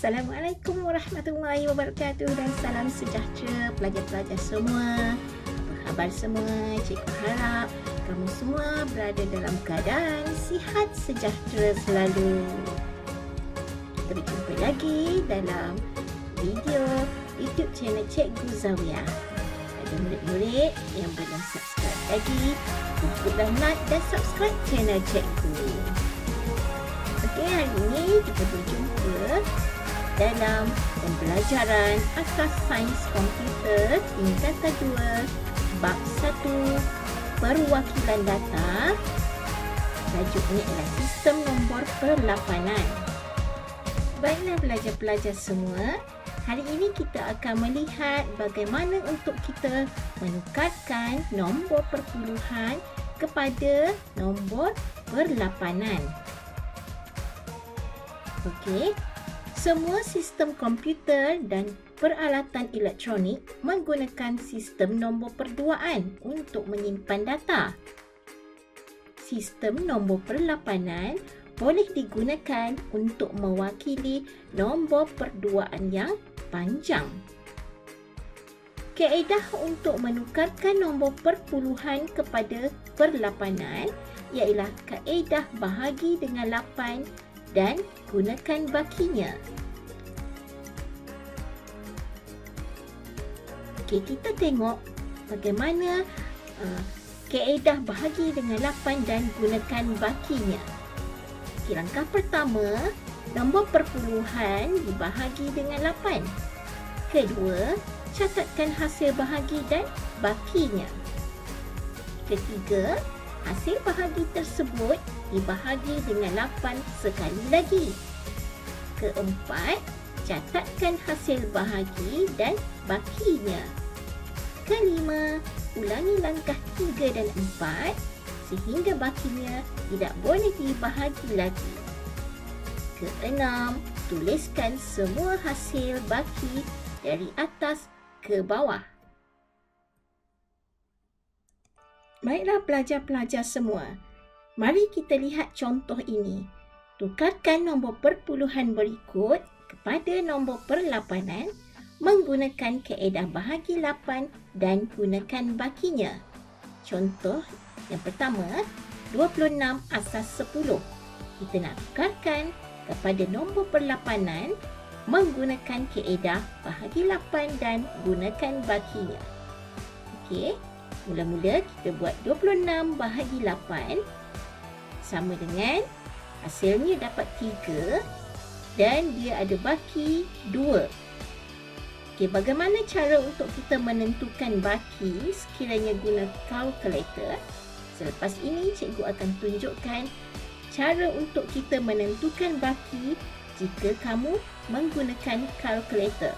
Assalamualaikum warahmatullahi wabarakatuh dan salam sejahtera pelajar-pelajar semua. Apa khabar semua? Cikgu harap kamu semua berada dalam keadaan sihat sejahtera selalu. Kita berjumpa lagi dalam video YouTube channel Cikgu Zawiyah. Ada murid-murid yang belum subscribe lagi, tekanlah like dan subscribe channel Cikgu. Okey, hari ini kita berjumpa dalam pembelajaran asas sains komputer tingkatan 2 bab 1 perwakilan data. Tajuknya adalah sistem nombor perlapanan. Baiklah pelajar-pelajar semua, hari ini kita akan melihat bagaimana untuk kita menukarkan nombor perpuluhan kepada nombor perlapanan. Okey, semua sistem komputer dan peralatan elektronik menggunakan sistem nombor perduaan untuk menyimpan data. Sistem nombor perlapanan boleh digunakan untuk mewakili nombor perduaan yang panjang. Kaedah untuk menukarkan nombor perpuluhan kepada perlapanan ialah kaedah bahagi dengan 8 dan gunakan bakinya. Okey, kita tengok bagaimana kaedah bahagi dengan 8 dan gunakan bakinya. Okey, langkah pertama, nombor perpuluhan dibahagi dengan 8. Kedua, catatkan hasil bahagi dan bakinya. Ketiga, hasil bahagi tersebut dibahagi dengan 8 sekali lagi. Keempat, catatkan hasil bahagi dan bakinya. Kelima, ulangi langkah 3 dan 4 sehingga bakinya tidak boleh dibahagi lagi. Keenam, tuliskan semua hasil baki dari atas ke bawah. Baiklah pelajar-pelajar semua, mari kita lihat contoh ini. Tukarkan nombor perpuluhan berikut kepada nombor perlapanan menggunakan kaedah bahagi 8 dan gunakan bakinya. Contoh yang pertama, 26 asas 10. Kita nak tukarkan kepada nombor perlapanan menggunakan kaedah bahagi 8 dan gunakan bakinya. Okey. Mula-mula kita buat 26 bahagi 8 sama dengan hasilnya dapat 3 dan dia ada baki 2. Okey, bagaimana cara untuk kita menentukan baki sekiranya guna kalkulator? Selepas ini cikgu akan tunjukkan cara untuk kita menentukan baki jika kamu menggunakan kalkulator.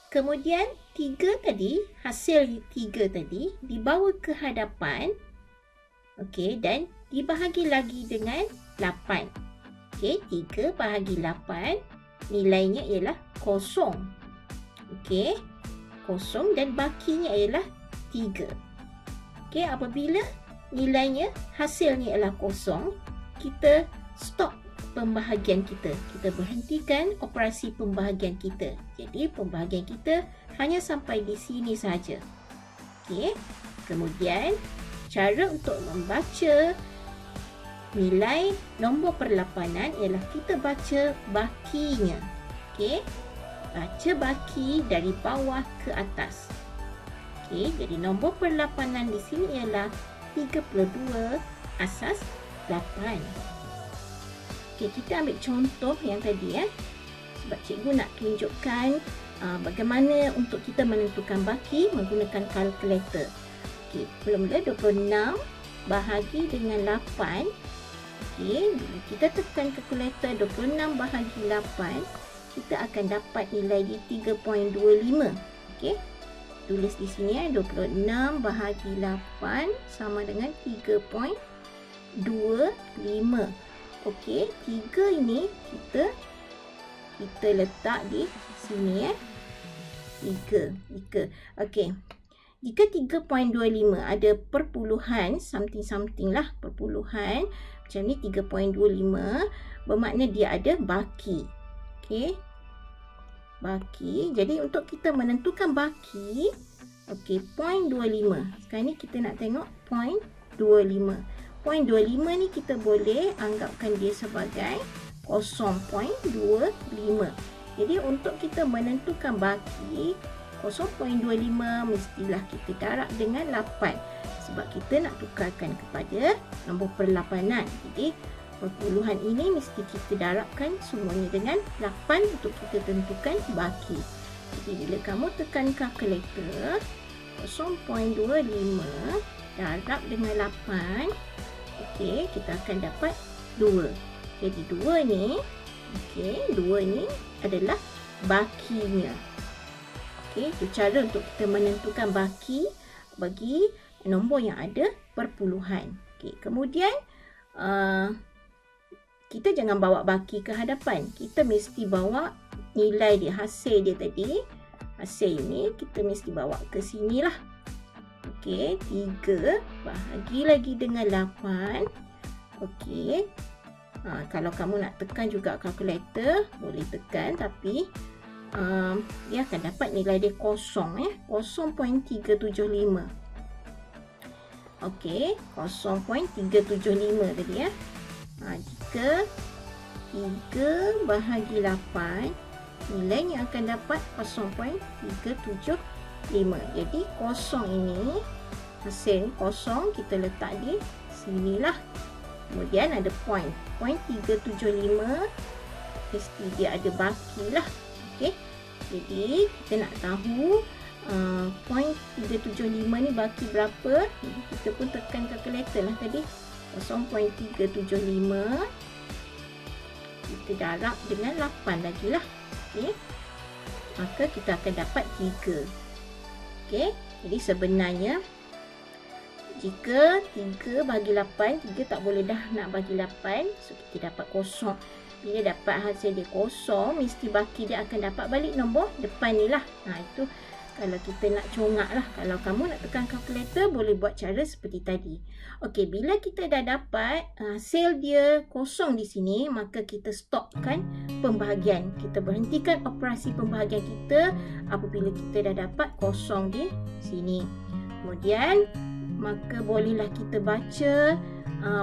Kemudian 3 tadi, hasil 3 tadi dibawa ke hadapan. Okey, dan dibahagi lagi dengan 8. Okey, 3 bahagi 8 nilainya ialah 0. Okey, 0 dan bakinya ialah 3. Okey, apabila nilainya, hasilnya ialah 0, kita stop pembahagian kita. Kita berhentikan operasi pembahagian kita. Jadi, pembahagian kita hanya sampai di sini saja. Okey. Kemudian, cara untuk membaca nilai nombor perlapanan ialah kita baca bakinya. Okey. Baca baki dari bawah ke atas. Okey, jadi nombor perlapanan di sini ialah 32 asas 8. Okey, kita ambil contoh yang tadi sebab cikgu nak tunjukkan bagaimana untuk kita menentukan baki menggunakan kalkulator. Okey, mula-mula 26 bahagi dengan 8. Okey, bila kita tekan kalkulator 26 bahagi 8, kita akan dapat nilai di 3.25. Okey, tulis di sini 26 bahagi 8 sama dengan 3.25. Okey, 3 ini kita letak di sini 3. Okey. Jika 3.25 ada perpuluhan something lah, perpuluhan macam ni 3.25 bermakna dia ada baki. Okey. Baki. Jadi untuk kita menentukan baki, okey, 0.25. Sekarang ni kita nak tengok 0.25. 0.25 ni kita boleh anggapkan dia sebagai 0.25. Jadi untuk kita menentukan baki 0.25 mestilah kita darab dengan 8. Sebab kita nak tukarkan kepada nombor perlapanan. Jadi perpuluhan ini mesti kita darabkan semuanya dengan 8 untuk kita tentukan baki. Jadi bila kamu tekan kalkulator, 0.25 darab dengan 8, okey, kita akan dapat 2. Jadi 2 ni, okey, 2 ni adalah bakinya. Okey, itu cara untuk kita menentukan baki bagi nombor yang ada perpuluhan. Okey, kemudian kita jangan bawa baki ke hadapan. Kita mesti bawa nilai dia, hasil dia tadi. Hasil ini kita mesti bawa ke sini lah. Okey, 3 bahagi lagi dengan 8. Okey. Kalau kamu nak tekan juga kalkulator, boleh tekan, tapi dia akan dapat nilai dia kosong, 0.375. Okey, 0.375 tadi ya. Jika 3 bahagi 8, nilainya akan dapat 0.375. Jadi kosong ini, hasil kosong kita letak di sinilah. Kemudian ada point 0.375, mesti dia ada baki lah. Okey, jadi kita nak tahu 0.375 ni baki berapa. Jadi kita pun tekan kalkulator lah tadi. 0.375 kita darab dengan 8 lagi lah. Okey, maka kita akan dapat 3. Okey, jadi sebenarnya jika 3 bagi 8, 3 tak boleh dah nak bagi 8, so kita dapat kosong. Bila dapat hasil dia kosong, mesti baki dia akan dapat balik nombor depan ni lah. Itu kalau kita nak congak lah. Kalau kamu nak tekan kalkulator, boleh buat cara seperti tadi. Okey, bila kita dah dapat hasil dia kosong di sini, maka kita stopkan pembahagian. Kita berhentikan operasi pembahagian kita apabila kita dah dapat kosong di sini. Kemudian maka bolehlah kita baca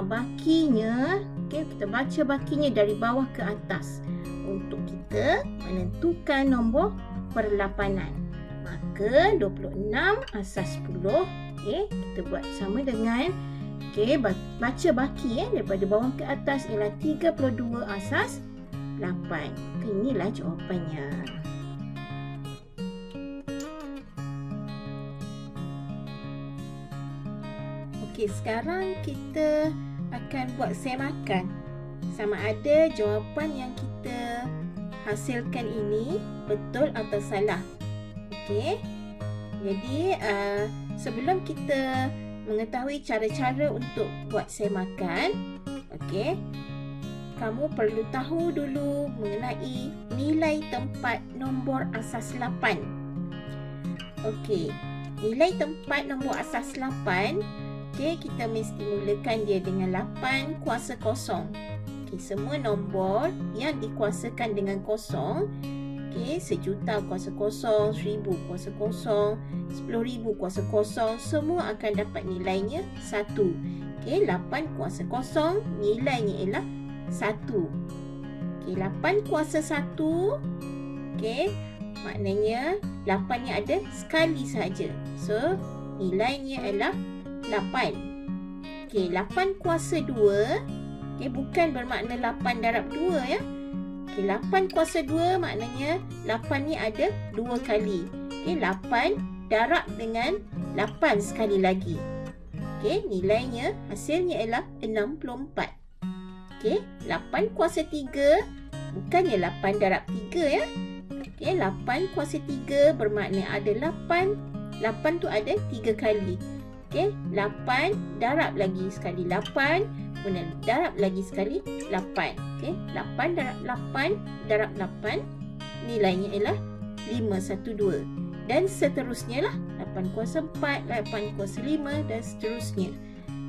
bakinya. Okey, kita baca bakinya dari bawah ke atas untuk kita menentukan nombor perlapanan. Maka 26 asas 10. Okey, kita buat sama dengan, okey, baca baki daripada bawah ke atas ialah 32 asas 8. Okay, inilah jawapannya. Okey, sekarang kita akan buat semakan. Sama ada jawapan yang kita hasilkan ini betul atau salah. Okey. Jadi sebelum kita mengetahui cara-cara untuk buat semakan, okey, kamu perlu tahu dulu mengenai nilai tempat nombor asas 8. Okey, nilai tempat nombor asas 8, okey, kita mesti mulakan dia dengan 8 kuasa kosong. Okey, semua nombor yang dikuasakan dengan kosong, okey, 1,000 kuasa kosong, 1,000 kuasa kosong, 10,000 kuasa kosong, semua akan dapat nilainya 1. Okey, 8 kuasa kosong, nilainya ialah 1. Okey, 8 kuasa 1, okey, maknanya 8 nya ada sekali sahaja. So, nilainya ialah 8. Okey, 8 kuasa 2, okey, bukan bermakna 8 darab 2 ya. Okey, 8 kuasa 2 maknanya 8 ni ada 2 kali. Okey, 8 darab dengan 8 sekali lagi. Okey, nilainya, hasilnya ialah 64. Okey, 8 kuasa 3 bukannya 8 darab 3 ya. Okey, 8 kuasa 3 bermakna ada 8. 8 tu ada 3 kali. Okey, 8 darab lagi sekali 8, kemudian darab lagi sekali 8. Okey, 8 darab 8 darab 8, nilainya ialah 512. Dan seterusnya lah, 8 kuasa 4, 8 kuasa 5 dan seterusnya.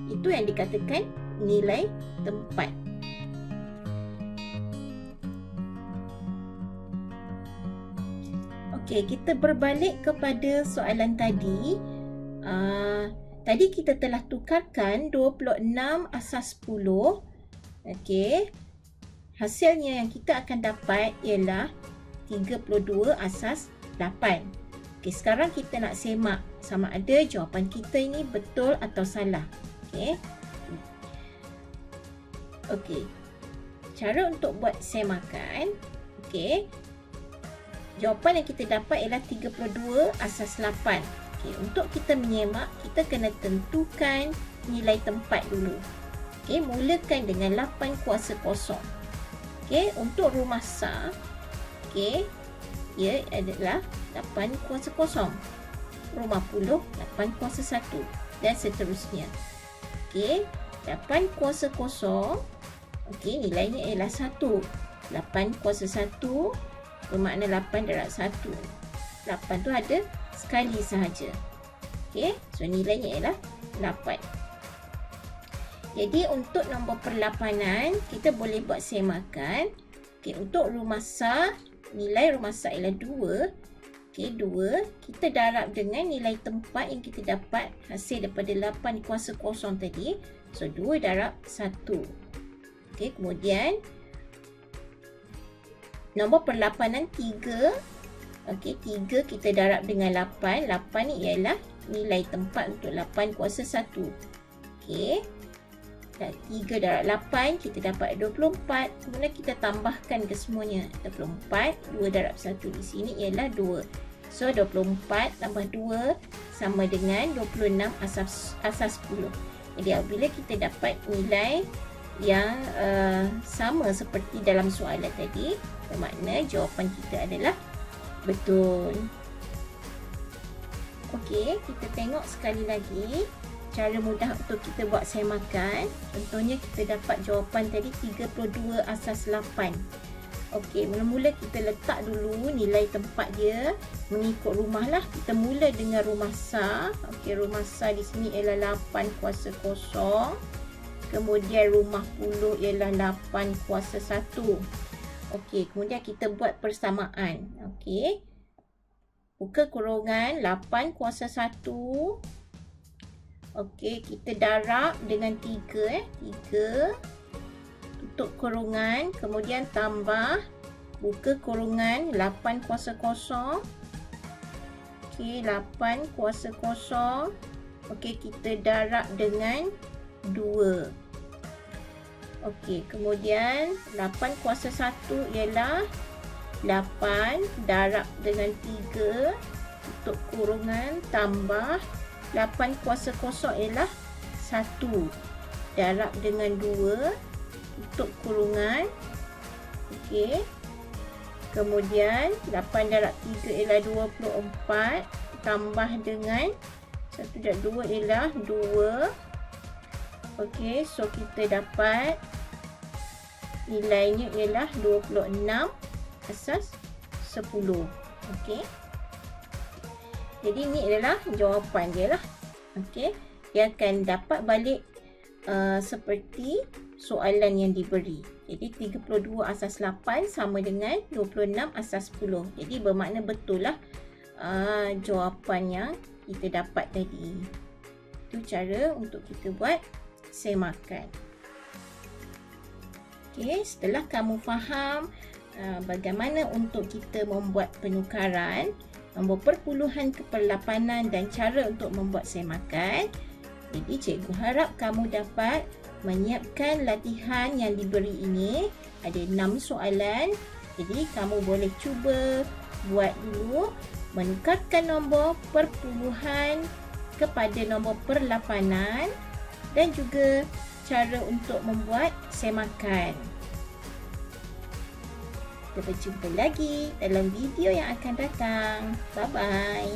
Itu yang dikatakan nilai tempat. Okey, kita berbalik kepada soalan tadi. Tadi kita telah tukarkan 26 asas 10. Okey. Hasilnya yang kita akan dapat ialah 32 asas 8. Okey, sekarang kita nak semak sama ada jawapan kita ini betul atau salah. Okey. Okey. Cara untuk buat semakan. Okey. Jawapan yang kita dapat ialah 32 asas 8. Okey, untuk kita menyemak, kita kena tentukan nilai tempat dulu. Okey, mulakan dengan 8 kuasa kosong. Okey, untuk rumah sar, okey, ia adalah 8 kuasa kosong. Rumah puluh, 8 kuasa 1 dan seterusnya. Okey, 8 kuasa kosong. Okey, nilainya ialah 1. 8 kuasa 1 bermakna 8 darab 1. 8 tu ada sekali sahaja. Okey, so nilainya ialah 8. Jadi untuk nombor perlapanan, kita boleh buat semakan. Okey, untuk rumah sar, nilai rumah sar ialah 2. Okey, 2. Kita darab dengan nilai tempat yang kita dapat hasil daripada 8 kuasa kosong tadi. So, 2 darab 1. Okey, kemudian nombor perlapanan 3. Okey, 3 kita darab dengan 8. 8 ni ialah nilai tempat untuk 8 kuasa 1. Okey. 3 darab 8 kita dapat 24. Kemudian kita tambahkan ke semuanya. 24, 2 darab 1 di sini ialah 2. So 24 tambah 2 sama dengan 26 asas 10. Jadi apabila kita dapat nilai yang sama seperti dalam soalan tadi, bermakna jawapan kita adalah betul. Okey, kita tengok sekali lagi cara mudah untuk kita buat semakan. Contohnya kita dapat jawapan tadi 32 asas 8. Okey, mula-mula kita letak dulu nilai tempat dia mengikut rumah lah. Kita mula dengan rumah sar. Okey, rumah sar di sini ialah 8 kuasa kosong. Kemudian rumah puluh ialah 8 kuasa 1. Okey, kemudian kita buat persamaan. Okey. Buka kurungan 8 kuasa 1. Okey, kita darab dengan 3. 3. Tutup kurungan. Kemudian tambah. Buka kurungan 8 kuasa kosong. Okey, 8 kuasa kosong. Okey, kita darab dengan 2. Okey, kemudian 8 kuasa 1 ialah 8 darab dengan 3. Tutup kurungan. Tambah 8 kuasa kosong ialah 1. Darab dengan 2. Tutup kurungan. Okey. Kemudian 8 darab 3 ialah 24. Tambah dengan 1 darab 2 ialah 2. Okey, so kita dapat nilainya ialah 26 asas 10. Okey. Jadi ini adalah jawapan dia lah. Okey. Dia akan dapat balik seperti soalan yang diberi. Jadi 32 asas 8 sama dengan 26 asas 10. Jadi bermakna betul lah jawapan yang kita dapat tadi. Itu cara untuk kita buat semakan. Okey, setelah kamu faham bagaimana untuk kita membuat penukaran nombor perpuluhan ke perlapanan dan cara untuk membuat semakan, jadi cikgu harap kamu dapat menyiapkan latihan yang diberi ini. Ada 6 soalan. Jadi kamu boleh cuba buat dulu menukarkan nombor perpuluhan kepada nombor perlapanan dan juga cara untuk membuat semakan. Kita berjumpa lagi dalam video yang akan datang. Bye-bye.